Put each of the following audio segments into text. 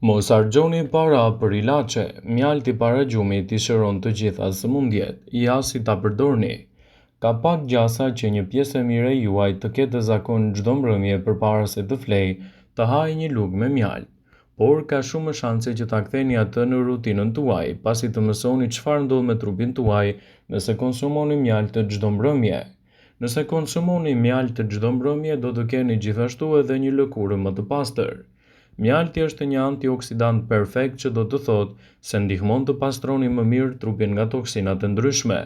Mos harxhoni para për ilaçe, mjalti para gjumit i shëron të gjitha sëmundjet, ja si ta përdorni. Ka pak gjasa që një pjesë e mirë e juaj të ketë zakon çdo mbrëmje përpara se të flej, të hajë një lugë me mjalt, por ka shumë më shanse që ta ktheni atë në rutinën tuaj, pasi të mësoni çfarë ndodh me trupin tuaj nëse konsumoni mjalt çdo mbrëmje. Nëse konsumoni mjalt çdo mbrëmje, do të keni gjithashtu edhe një lëkurë më të pastër. Mjalti është një antioksidant perfekt që do të thotë se ndihmon të pastroni më mirë trupin nga toksinat e ndryshme.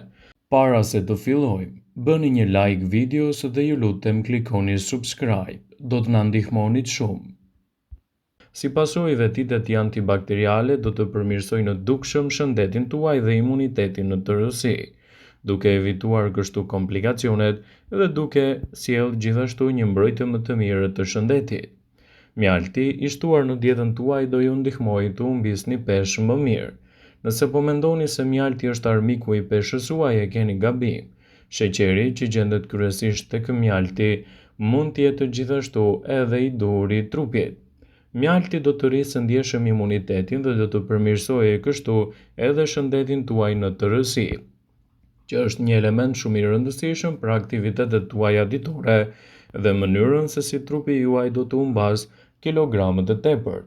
Para se të fillojmë, bëni një like videos dhe ju lutem klikoni subscribe, do të na ndihmonit shumë. Si pasojë vetitet antibakteriale do të përmirësojnë në dukshëm shëndetin tuaj dhe imunitetin në tërësi, duke evituar kështu komplikacionet dhe duke sjellë gjithashtu një mbrojtje më të mirë të shëndetit. Mjalti i shtuar në dietën tuaj do ju ndihmojë të humbisni peshë më mirë. Nëse po mendoni se mjalti është armiku i peshës suaj, e keni gabim. Sheqeri që gjendet kryesisht tek mjalti mund të jetë gjithashtu edhe i duri i trupit. Mjalti do të rrisë ndjeshëm imunitetin dhe do të përmirësojë kështu edhe shëndetin tuaj në tërësi, që është një element shumë i rëndësishëm për aktivitetet tuaja ditore dhe mënyrën se si trupi juaj do të humbas kilogramët e tepërt.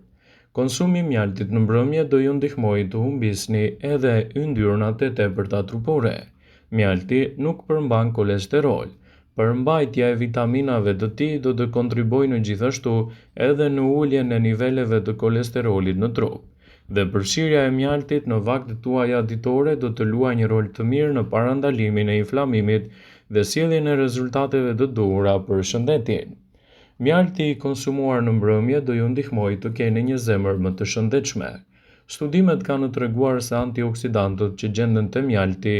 Konsumi i mjaltit në mbrëmje do ju ndihmojë të humbisni edhe yndyrnat e tepërta trupore. Mjalti nuk përmban kolesterol. Përmbajtja e vitaminave të tij do të kontribuojë gjithashtu edhe në uljen e niveleve të kolesterolit në trup. Dhe përfshirja e mjaltit në vaktet tuaja ditore do të luajë një rol të mirë në parandalimin e inflamimit dhe sjelljen e rezultateve të duhura për shëndetin. Mjalti i konsumuar në mbrëmje do ju ndihmojë të keni një zemër më të shëndetshme. Studimet kanë treguar se antioksidantët që gjenden te mjalti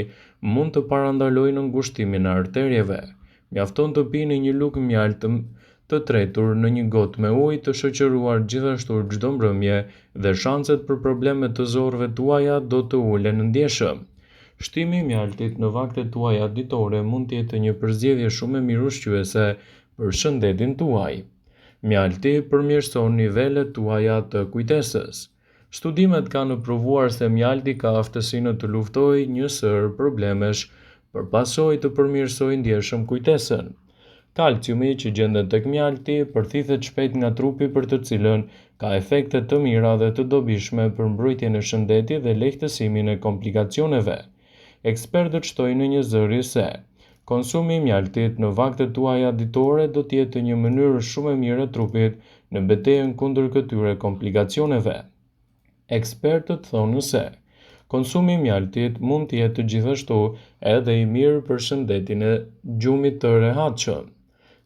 mund të parandalojnë ngushtimin e arterieve. Mjafton të pini një lugë mjalt të tretur në një gotë me ujë të shoqëruar gjithashtu çdo mbrëmje dhe shanset për probleme të zorrëve tuaja do të ulen ndjeshëm. Shtimi i mjaltit në vaktet tuaja ditore mund të jetë një përzgjedhje shumë e mirë ushqyese për shëndetin tuaj. Mjalti përmirëson nivelet tuaja të kujtesës. Studimet kanë provuar se mjalti ka aftësinë të luftojë një sër problemesh, për pasojë të përmirësojë ndjeshëm kujtesën. Kalciumi që gjendet tek mjalti përthithet shpejt nga trupi, për të cilën ka efekte të mira dhe të dobishme për mbrojtjen e shëndetit dhe lehtësimin e komplikacioneve. Ekspertët shtojnë në një zëri se konsumi i mjaltit në vaktet tuaja ditore do të jetë një mënyrë shumë e mirë e trupit në betejën kundër këtyre komplikacioneve. Ekspertët thonë se konsumi i mjaltit mund të jetë gjithashtu edhe i mirë për shëndetin e gjumit të rehatshëm.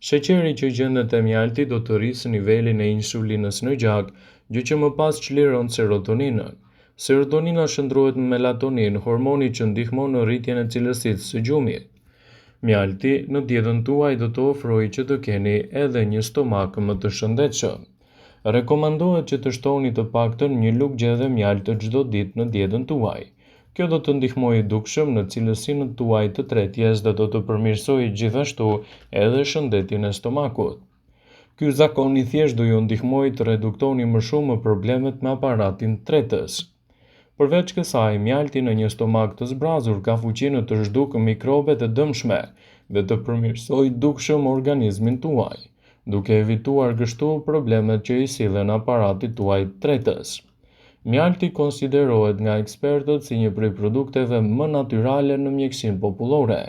Sheqeri që gjendet te mjalti do të rrisë nivelin e insulinës në gjak, gjë që më pas çliron serotoninën. Serotonina shndrohet në melatonin, hormoni që ndihmon në rritjen e cilësisë së gjumit. Mjalti në dietën tuaj do të ofrojë që të keni edhe një stomak më të shëndetshëm. Rekomandohet që të shtoni të paktën një lugë gjedhe mjalt çdo ditë në dietën tuaj. Kjo do të ndihmojë dukshëm në cilësinë tuaj të tretjes dhe do të përmirësojë gjithashtu edhe shëndetin e stomakut. Ky zakon i thjesht do ju ndihmojë të reduktoni më shumë problemet me aparatin tretës. Përveç kësaj, mjalti në një stomak të zbrazur ka fuqinë të zhdukë mikrobe të dëmshme dhe të përmirësojë dukshëm organizmin tuaj, duke evituar kështu problemet që i sillen aparatit tuaj tretës. Mjalti konsiderohet nga ekspertët si një prej produkteve më natyrale në mjekësinë popullore.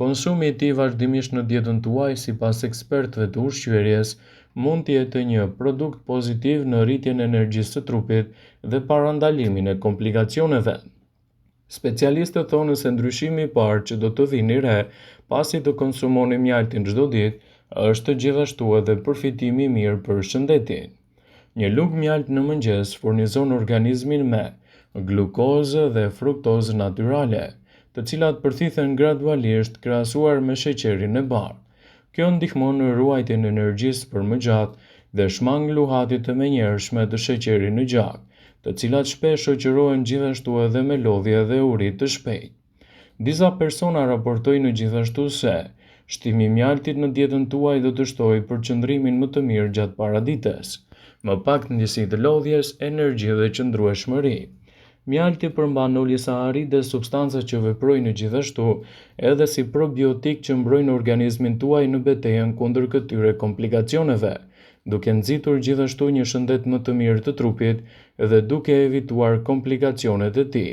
Konsumi i tij vazhdimisht në dietën tuaj, sipas ekspertëve të ushqyerjes, mund të jetë një produkt pozitiv në rritjen e energjisë së trupit dhe parandalimin e komplikacioneve. Specialistët thonë se ndryshimi i parë që do të vini re pasi të konsumoni mjaltin çdo ditë është gjithashtu edhe përfitimi i mirë për shëndetin. Një lugë mjalt në mëngjes furnizon organizmin me glukozë dhe fruktozë natyrale, të cilat përthithen gradualisht krahasuar me sheqerin e bardhë. Kjo ndihmon në ruajtjen e energjisë për më gjatë dhe shmang luhatit të menjëhershme të sheqerit në gjak, të cilat shpesh shoqërohen gjithashtu edhe me lodhje dhe uri të shpejtë. Disa persona raportojnë gjithashtu se shtimi i mjaltit në dietën tuaj do të shtojë përqendrimin më të mirë gjatë paradites. më pak ndjesi të lodhjes, energji dhe qëndrueshmëri. Mjalti përmban olisaharidë dhe substanca që veprojnë gjithashtu edhe si probiotik që mbrojnë organizmin tuaj në betejën kundër këtyre komplikacioneve, duke nxitur gjithashtu një shëndet më të mirë të trupit dhe duke evituar komplikacionet e tij.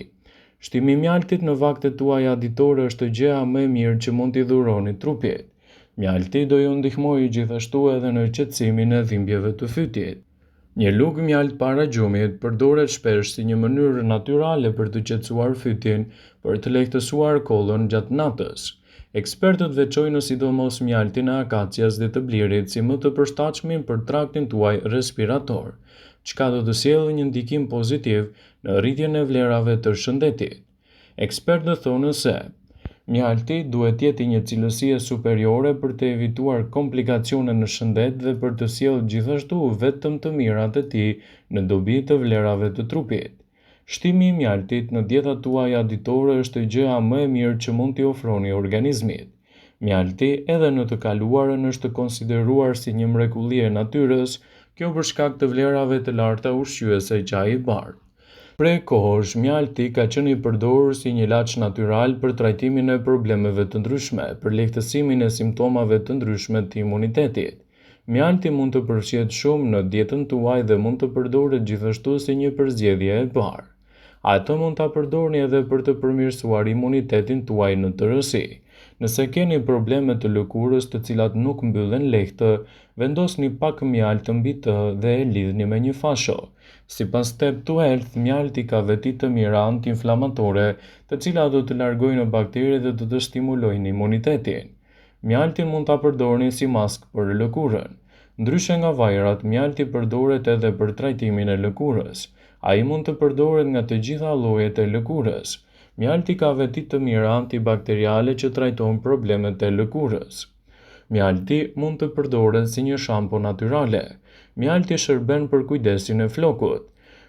Shtimi i mjaltit në vaktet tuaja ditore është gjëja më e mirë që mund t'i dhuroni trupit. Mjalti do ju ndihmojë gjithashtu edhe në qetësimin e dhimbjeve të fytit. Një lugë mjalt para gjumit përdoret shpesh si një mënyrë natyrale për të qetësuar fytin për të lehtësuar kollën gjatë natës. Ekspertët veçojnë sidomos mjaltin e akacias dhe të blirit si më të përshtatshëm për traktin tuaj respirator, çka do të sjellë një ndikim pozitiv në rritjen e vlerave të shëndetit. Ekspertët thonë se mjalti duhet jetë një cilësie superiore për të evituar komplikacione në shëndet dhe për të sjellë gjithashtu vetëm të mirat e tij në dobi të vlerave të trupit. Shtimi i mjaltit në dietat tuaja ditore është gjëja më e mirë që mund t'i ofroni organizmit. Mjalti edhe në të kaluarën është konsideruar si një mrekulli e natyrës, kjo për shkak të vlerave të larta ushqyese çaji i bardhë. Prej kohësh, mjalti ka qenë i përdorur si një ilaç natyral për trajtimin e problemeve të ndryshme, për lehtësimin e simptomave të ndryshme të imunitetit. Mjalti mund të përfshihet shumë në dietën tuaj dhe mund të përdoret gjithashtu si një përzgjedhje e parë. Ato mund ta përdorni edhe për të përmirësuar imunitetin tuaj në tërësi. Nëse keni probleme të lëkurës të cilat nuk mbyllen lehtë, vendosni pak mjalt mbi të dhe e lidhni me një fasho. Sipas Step to Health, mjalti ka veti të mira antiinflamatore, të cilat do të largojnë bakteriet dhe do të stimulojnë imunitetin. Mjaltin mund ta përdorni si maskë për lëkurën. Ndryshe nga vajrat, mjalti përdoret edhe për trajtimin e lëkurës. Ai mund të përdoret nga të gjitha llojet e lëkurës. Mjalti ka veti të mira antibakteriale që trajtojnë problemet e lëkurës. Mjalti mund të përdoret si një shampo natyrale. Mjalti shërben për kujdesin e flokut.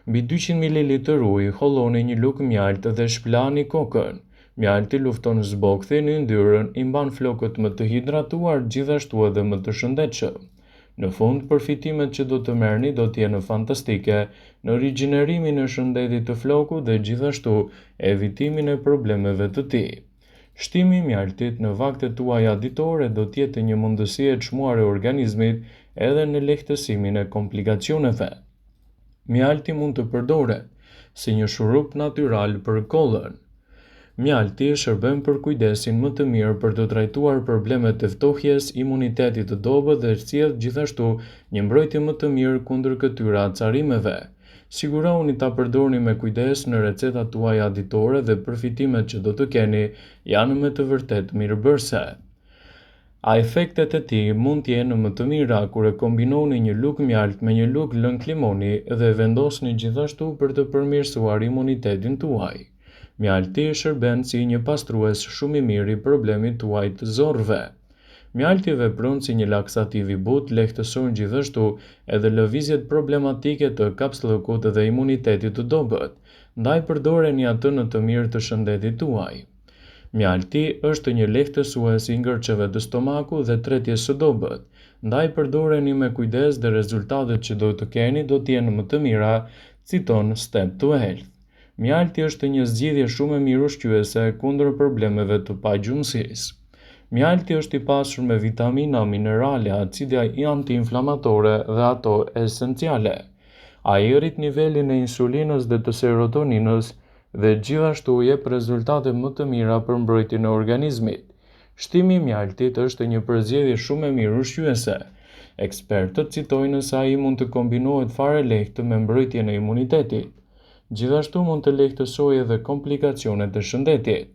Mbi 200 ml ujë holloni një lugë mjalt dhe shplani kokën. Mjalti lufton zbogthjen e yndyrën, i mban flokët më të hidratuar, gjithashtu edhe më të shëndetshëm. Në fund, përfitimet që do të merrni do të jenë fantastike në rigjenerimin e shëndetit të flokut dhe gjithashtu evitimin e problemeve të tij. Shtimi i mjaltit në vaktet tuaja ditore do të jetë një mundësi e çmuar e organizmit edhe në lehtësimin e komplikacioneve. Mjalti mund të përdoret si një shurup natyral për kollën. Mjalti shërben për kujdesin më të mirë për të trajtuar problemet e ftohjes, imunitetit të dobët dhe sjell gjithashtu një mbrojtje më të mirë kundër këtyre acarimeve. Sigurohuni ta përdorni me kujdes në recetat tuaja ditore dhe përfitimet që do të keni janë me të vërtetë mirëbërëse. A efektet e tij mund të jenë më të mira kur e kombinoni një lugë mjalt me një lugë lëng limoni dhe vendosni gjithashtu për të përmirësuar imunitetin tuaj. Mjalti shërben si një pastrues shumë i mirë i problemit tuaj të zorrëve. Mjalti vepron si një laksativ i butë, lehtëson gjithashtu edhe lëvizjet problematike të kapsllëkut dhe imunitetit të dobët, ndaj përdoreni atë në të mirë të shëndetit tuaj. Mjalti është një lehtësues i ngërçeve të stomakut dhe tretjes së dobët, ndaj përdoreni me kujdes dhe rezultatet që do të keni do të jenë më të mira, citon Step to Health. Mjalti është një zgjidhje shumë e mirë ushqyese kundër problemeve të pagjumësisë. Mjalti është i pasur me vitamina, minerale, acide antiinflamatore dhe ato esenciale. Ai rrit nivelin e insulinës dhe të serotoninës dhe gjithashtu jep rezultate më të mira për mbrojtjen e organizmit. Shtimi i mjaltit është një përzgjedhje shumë e mirë ushqyese. Ekspertët citojnë se ai mund të kombinohet fare lehtë me mbrojtjen e imunitetit. Gjithashtu mund të lehtësojë edhe komplikacionet e shëndetit.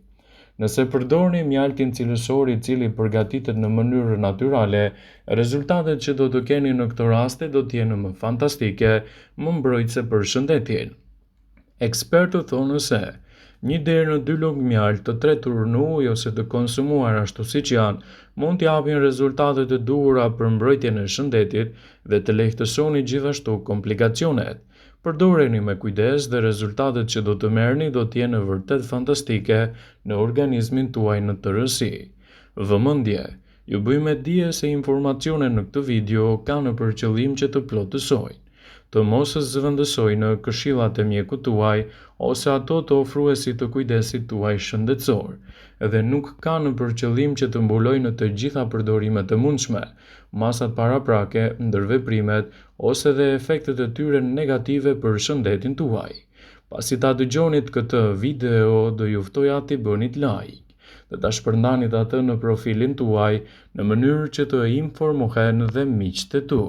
Nëse përdorni mjaltin cilësor i cili përgatitet në mënyrë natyrale, rezultatet që do të keni në këto raste do të jenë më fantastike, më mbrojtëse për shëndetin. Ekspertët thonë se 1 deri në 2 lugë mjalt të tretur në ujë ose të konsumuar ashtu siç janë, mund të japin rezultate të duhura për mbrojtjen e shëndetit dhe të lehtësoni gjithashtu komplikacionet. Përdoreni me kujdes dhe rezultatet që do të merrni do të jenë vërtet fantastike në organizmin tuaj në tërësi. Vëmendje, ju bëjmë dije se informacionet në këtë video kanë për qëllim që të plotësojnë. të mos zëvendësoj në këshillat e mjekut tuaj ose ato të ofruesit të kujdesit tuaj shëndetësor, dhe nuk ka në përqëllim që të mbulojë në të gjitha përdorimet e mundshme, masat paraprake, ndërveprimet ose dhe efektet e tyre negative për shëndetin tuaj. Pasi ta dëgjonit këtë video, do ju ftoja t'i bënit like dhe ta shpërndanit atë në profilin tuaj në mënyrë që të informohen dhe miqtë e tu.